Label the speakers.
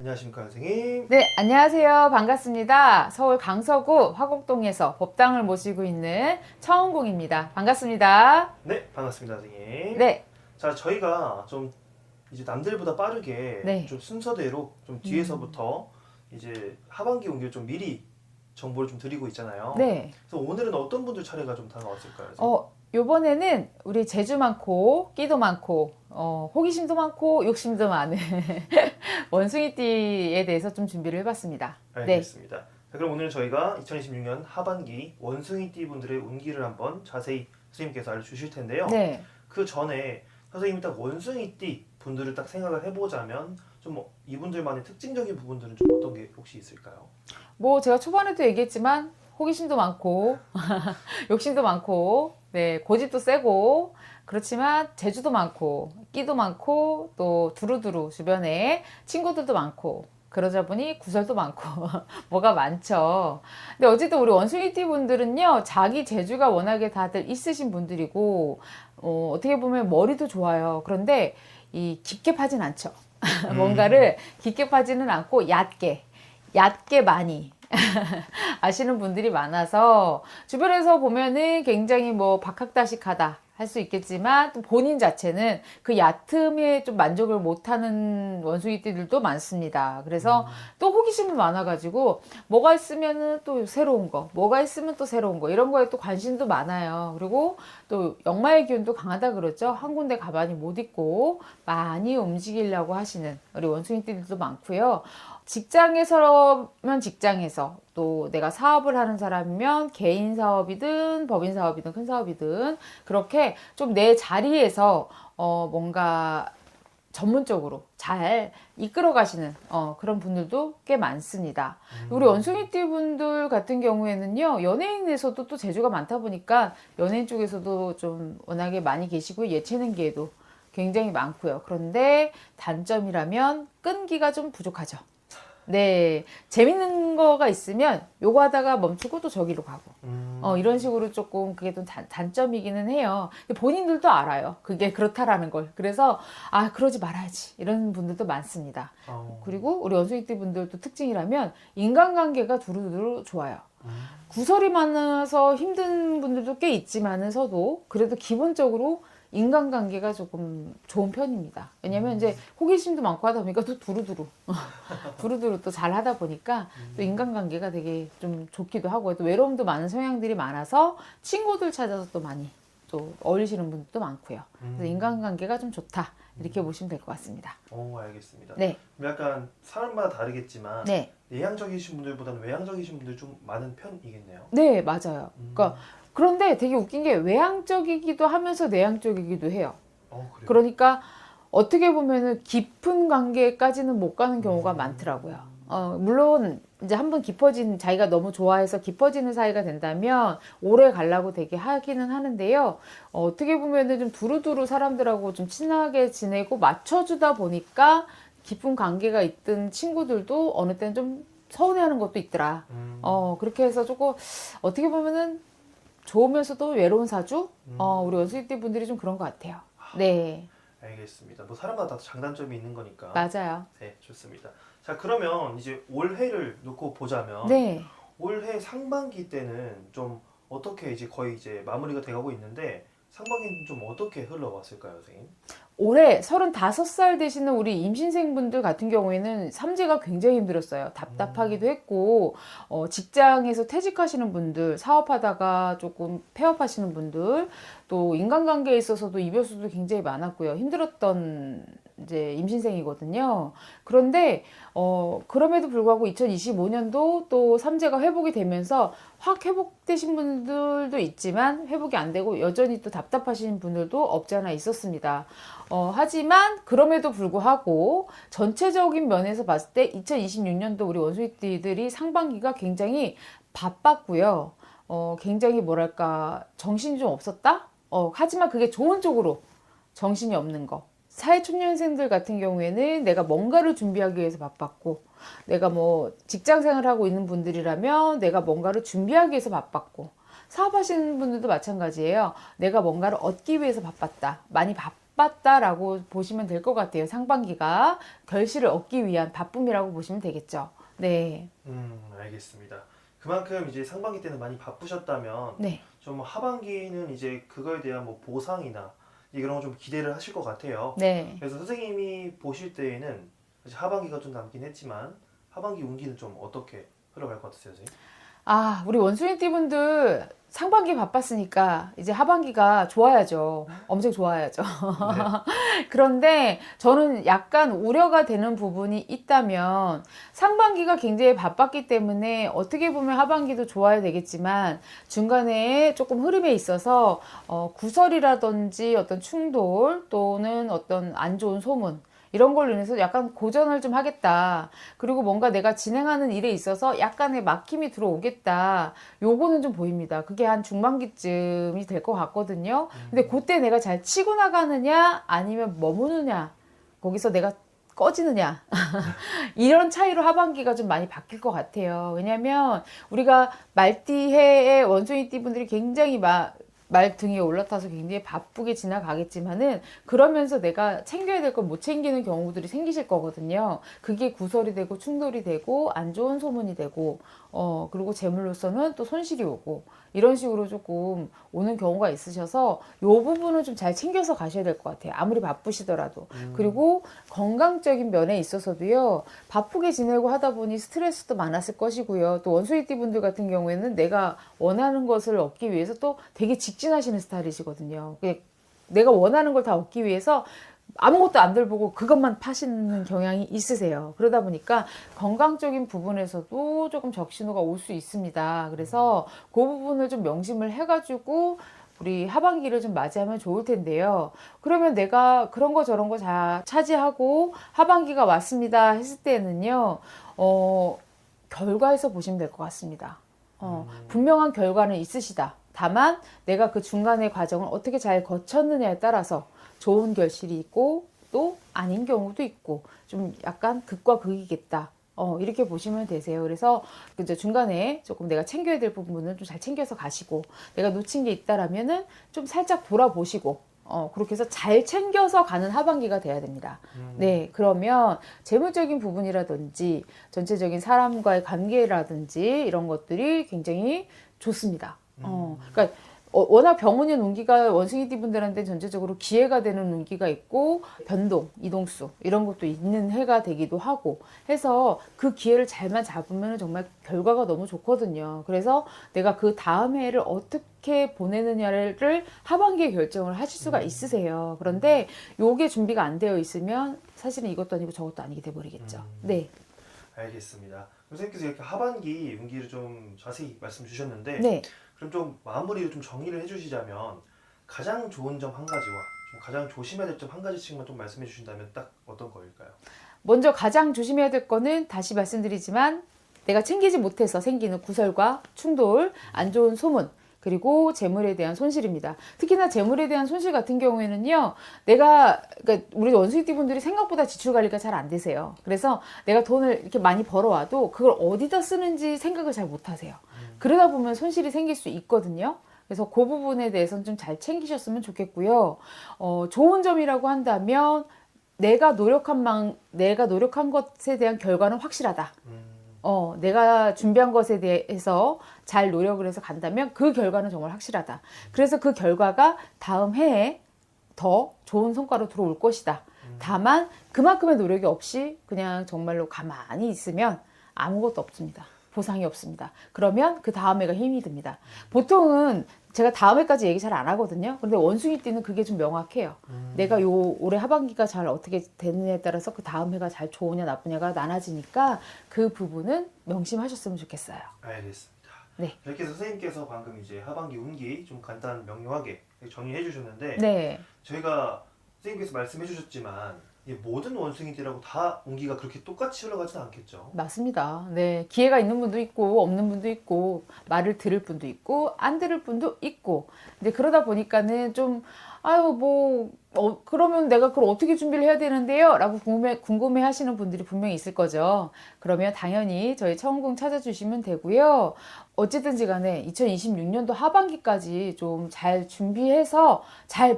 Speaker 1: 안녕하십니까 선생님.
Speaker 2: 네, 안녕하세요. 반갑습니다. 서울 강서구 화곡동에서 법당을 모시고 있는 처은공입니다. 반갑습니다.
Speaker 1: 네, 반갑습니다 선생님.
Speaker 2: 네,
Speaker 1: 자, 저희가 좀 이제 남들보다 빠르게
Speaker 2: 네.
Speaker 1: 좀 순서대로 좀 뒤에서부터 이제 하반기 운기를 좀 미리 정보를 좀 드리고 있잖아요.
Speaker 2: 네.
Speaker 1: 그래서 오늘은 어떤 분들 차례가 좀 다가왔을까요? 선생님?
Speaker 2: 요번에는 우리 재주 많고, 끼도 많고, 호기심도 많고, 욕심도 많은 원숭이띠에 대해서 좀 준비를 해봤습니다. 네.
Speaker 1: 알겠습니다. 자, 그럼 오늘 저희가 2026년 하반기 원숭이띠 분들의 운기를 한번 자세히 선생님께서 알려주실 텐데요.
Speaker 2: 네.
Speaker 1: 그 전에 선생님이 딱 원숭이띠 분들을 딱 생각을 해보자면 좀 이분들만의 특징적인 부분들은 좀 어떤 게 혹시 있을까요?
Speaker 2: 뭐 제가 초반에도 얘기했지만 호기심도 많고 욕심도 많고 네 고집도 세고 그렇지만 재주도 많고 끼도 많고 또 두루두루 주변에 친구들도 많고 그러자 보니 구설도 많고 뭐가 많죠. 근데 어쨌든 우리 원숭이띠 분들은요 자기 재주가 워낙에 다들 있으신 분들이고 어떻게 보면 머리도 좋아요. 그런데 이 깊게 파진 않죠. 뭔가를 깊게 파지는 않고 얕게 많이 아시는 분들이 많아서 주변에서 보면은 굉장히 뭐 박학다식하다 할 수 있겠지만 또 본인 자체는 그 얕음에 좀 만족을 못하는 원숭이띠들도 많습니다. 그래서 또 호기심이 많아가지고 뭐가 있으면은 또 새로운 거, 뭐가 있으면 또 새로운 거 이런 거에 또 관심도 많아요. 그리고 또 역마의 기운도 강하다 그러죠. 한 군데 가만히 못 있고 많이 움직이려고 하시는 우리 원숭이띠들도 많고요. 직장에서면 직장에서 또 내가 사업을 하는 사람이면 개인 사업이든 법인 사업이든 큰 사업이든 그렇게 좀 내 자리에서 뭔가 전문적으로 잘 이끌어 가시는 그런 분들도 꽤 많습니다. 우리 원숭이띠 분들 같은 경우에는요 연예인에서도 또 재주가 많다 보니까 연예인 쪽에서도 좀 워낙에 많이 계시고 예체능계에도 굉장히 많고요. 그런데 단점이라면 끈기가 좀 부족하죠. 네, 재밌는 거가 있으면 요거 하다가 멈추고 또 저기로 가고 이런 식으로 조금 그게 좀 단점이기는 해요. 근데 본인들도 알아요. 그게 그렇다라는 걸. 그래서 아 그러지 말아야지 이런 분들도 많습니다. 그리고 우리 원숭이띠 분들도 특징이라면 인간관계가 두루두루 좋아요. 구설이 많아서 힘든 분들도 꽤 있지만서도 그래도 기본적으로 인간관계가 조금 좋은 편입니다. 왜냐면 이제 호기심도 많고 하다 보니까 또 두루두루 또 잘 하다 보니까 또 인간관계가 되게 좀 좋기도 하고 또 외로움도 많은 성향들이 많아서 친구들 찾아서 또 많이 또 어울리시는 분들도 많고요. 그래서 인간관계가 좀 좋다 이렇게 보시면 될 것 같습니다.
Speaker 1: 오, 알겠습니다.
Speaker 2: 네.
Speaker 1: 그럼 약간 사람마다 다르겠지만
Speaker 2: 네.
Speaker 1: 내향적이신 분들보다는 외향적이신 분들이 좀 많은 편이겠네요.
Speaker 2: 네, 맞아요. 그러니까 그런데 되게 웃긴 게 외향적이기도 하면서 내향적이기도 해요.
Speaker 1: 그래요?
Speaker 2: 그러니까 어떻게 보면은 깊은 관계까지는 못 가는 경우가 많더라고요. 물론 이제 한번 자기가 너무 좋아해서 깊어지는 사이가 된다면 오래 가려고 되게 하기는 하는데요. 어떻게 보면은 좀 두루두루 사람들하고 좀 친하게 지내고 맞춰주다 보니까 깊은 관계가 있던 친구들도 어느 때는 좀 서운해하는 것도 있더라. 그렇게 해서 조금 어떻게 보면은 좋으면서도 외로운 사주? 우리 원숭이띠 분들이 좀 그런 것 같아요. 네.
Speaker 1: 알겠습니다. 뭐 사람마다 다 장단점이 있는 거니까.
Speaker 2: 맞아요.
Speaker 1: 네, 좋습니다. 자, 그러면 이제 올해를 놓고 보자면
Speaker 2: 네.
Speaker 1: 올해 상반기 때는 좀 어떻게 이제 거의 이제 마무리가 돼가고 있는데 상반기는 좀 어떻게 흘러왔을까요, 선생님?
Speaker 2: 올해 35살 되시는 우리 임신생분들 같은 경우에는 삼재가 굉장히 힘들었어요. 답답하기도 했고, 직장에서 퇴직하시는 분들, 사업하다가 조금 폐업하시는 분들, 또 인간관계에 있어서도 이별수도 굉장히 많았고요. 힘들었던 이제 임신생이거든요. 그런데, 그럼에도 불구하고 2025년도 또 삼재가 회복이 되면서 확 회복되신 분들도 있지만 회복이 안 되고 여전히 또 답답하신 분들도 없지 않아 있었습니다. 하지만 그럼에도 불구하고 전체적인 면에서 봤을 때 2026년도 우리 원숭이띠들이 상반기가 굉장히 바빴고요. 굉장히 뭐랄까 정신이 좀 없었다? 하지만 그게 좋은 쪽으로 정신이 없는 거. 사회초년생들 같은 경우에는 내가 뭔가를 준비하기 위해서 바빴고 내가 뭐 직장 생활하고 있는 분들이라면 내가 뭔가를 준비하기 위해서 바빴고 사업하시는 분들도 마찬가지예요. 내가 뭔가를 얻기 위해서 바빴다. 많이 바쁜 바빴다라고 보시면 될 것 같아요. 상반기가 결실을 얻기 위한 바쁨이라고 보시면 되겠죠. 네.
Speaker 1: 알겠습니다. 그만큼 이제 상반기 때는 많이 바쁘셨다면
Speaker 2: 네.
Speaker 1: 좀 하반기는 이제 그거에 대한 뭐 보상이나 이런 거 좀 기대를 하실 것 같아요.
Speaker 2: 네.
Speaker 1: 그래서 선생님이 보실 때에는 사실 하반기가 좀 남긴 했지만 하반기 운기는 좀 어떻게 흘러갈 것 같으세요, 선생님?
Speaker 2: 아, 우리 원숭이띠 분들 상반기 바빴으니까 이제 하반기가 좋아야죠. 엄청 좋아야죠. 그런데 저는 약간 우려가 되는 부분이 있다면 상반기가 굉장히 바빴기 때문에 어떻게 보면 하반기도 좋아야 되겠지만 중간에 조금 흐름에 있어서 구설이라든지 어떤 충돌 또는 어떤 안 좋은 소문 이런 걸로 인해서 약간 고전을 좀 하겠다. 그리고 뭔가 내가 진행하는 일에 있어서 약간의 막힘이 들어오겠다. 요거는 좀 보입니다. 그게 한 중반기쯤이 될 것 같거든요. 근데 그때 내가 잘 치고 나가느냐 아니면 머무느냐 거기서 내가 꺼지느냐 이런 차이로 하반기가 좀 많이 바뀔 것 같아요. 왜냐면 우리가 말띠해의 원숭이띠 분들이 굉장히 말 등에 올라타서 굉장히 바쁘게 지나가겠지만은 그러면서 내가 챙겨야 될 걸 못 챙기는 경우들이 생기실 거거든요. 그게 구설이 되고 충돌이 되고 안 좋은 소문이 되고 그리고 재물로서는 또 손실이 오고 이런 식으로 조금 오는 경우가 있으셔서 요 부분은 좀 잘 챙겨서 가셔야 될 것 같아요. 아무리 바쁘시더라도. 그리고 건강적인 면에 있어서도요. 바쁘게 지내고 하다 보니 스트레스도 많았을 것이고요. 또 원숭이띠 분들 같은 경우에는 내가 원하는 것을 얻기 위해서 또 되게 직진하시는 스타일이시거든요. 내가 원하는 걸 다 얻기 위해서 아무것도 안 들보고 그것만 파시는 경향이 있으세요. 그러다 보니까 건강적인 부분에서도 조금 적신호가 올 수 있습니다. 그래서 그 부분을 좀 명심을 해가지고 우리 하반기를 좀 맞이하면 좋을 텐데요. 그러면 내가 그런 거 저런 거 다 차지하고 하반기가 왔습니다 했을 때는요, 결과에서 보시면 될 것 같습니다. 분명한 결과는 있으시다. 다만 내가 그 중간의 과정을 어떻게 잘 거쳤느냐에 따라서 좋은 결실이 있고 또 아닌 경우도 있고 좀 약간 극과 극이겠다. 이렇게 보시면 되세요. 그래서 이제 중간에 조금 내가 챙겨야 될 부분은 좀 잘 챙겨서 가시고 내가 놓친 게 있다라면은 좀 살짝 돌아보시고 그렇게 해서 잘 챙겨서 가는 하반기가 돼야 됩니다. 네, 그러면 재물적인 부분이라든지 전체적인 사람과의 관계라든지 이런 것들이 굉장히 좋습니다. 그러니까 워낙 병운의 운기가 원숭이띠 분들한테 전체적으로 기회가 되는 운기가 있고 변동, 이동수 이런 것도 있는 해가 되기도 하고 해서 그 기회를 잘만 잡으면 정말 결과가 너무 좋거든요. 그래서 내가 그 다음 해를 어떻게 보내느냐를 하반기에 결정을 하실 수가 있으세요. 그런데 요게 준비가 안 되어 있으면 사실은 이것도 아니고 저것도 아니게 돼버리겠죠. 네.
Speaker 1: 알겠습니다. 선생님께서 이렇게 하반기 운기를 좀 자세히 말씀 주셨는데
Speaker 2: 네.
Speaker 1: 그럼 좀 마무리를 좀 정리를 해주시자면 가장 좋은 점 한 가지와 좀 가장 조심해야 될 점 한 가지씩만 좀 말씀해 주신다면 딱 어떤 거일까요?
Speaker 2: 먼저 가장 조심해야 될 거는 다시 말씀드리지만 내가 챙기지 못해서 생기는 구설과 충돌, 안 좋은 소문, 그리고 재물에 대한 손실입니다. 특히나 재물에 대한 손실 같은 경우에는요, 그러니까 우리 원숭이띠 분들이 생각보다 지출 관리가 잘 안 되세요. 그래서 내가 돈을 이렇게 많이 벌어와도 그걸 어디다 쓰는지 생각을 잘 못 하세요. 그러다 보면 손실이 생길 수 있거든요. 그래서 그 부분에 대해서는 좀 잘 챙기셨으면 좋겠고요. 좋은 점이라고 한다면 내가 노력한 것에 대한 결과는 확실하다. 내가 준비한 것에 대해서 잘 노력을 해서 간다면 그 결과는 정말 확실하다. 그래서 그 결과가 다음 해에 더 좋은 성과로 들어올 것이다. 다만 그만큼의 노력이 없이 그냥 정말로 가만히 있으면 아무것도 없습니다. 보상이 없습니다. 그러면 그 다음 해가 힘이 듭니다. 보통은 제가 다음 해까지 얘기 잘 안 하거든요. 그런데 원숭이띠는 그게 좀 명확해요. 내가 올해 하반기가 잘 어떻게 되느냐에 따라서 그 다음 해가 잘 좋으냐 나쁘냐가 나눠지니까 그 부분은 명심하셨으면 좋겠어요.
Speaker 1: 알겠습니다.
Speaker 2: 네.
Speaker 1: 이렇게 해서 선생님께서 방금 이제 하반기 운기 좀 간단 명료하게 정리해 주셨는데
Speaker 2: 네.
Speaker 1: 저희가 선생님께서 말씀해 주셨지만 이 모든 원숭이들하고 다 운기가 그렇게 똑같이 흘러가지는 않겠죠?
Speaker 2: 맞습니다. 네. 기회가 있는 분도 있고, 없는 분도 있고, 말을 들을 분도 있고, 안 들을 분도 있고. 이제 그러다 보니까는 좀, 그러면 내가 그걸 어떻게 준비를 해야 되는데요? 라고 궁금해 하시는 분들이 분명히 있을 거죠. 그러면 당연히 저희 천궁 찾아주시면 되고요. 어쨌든지 간에 2026년도 하반기까지 좀 잘 준비해서 잘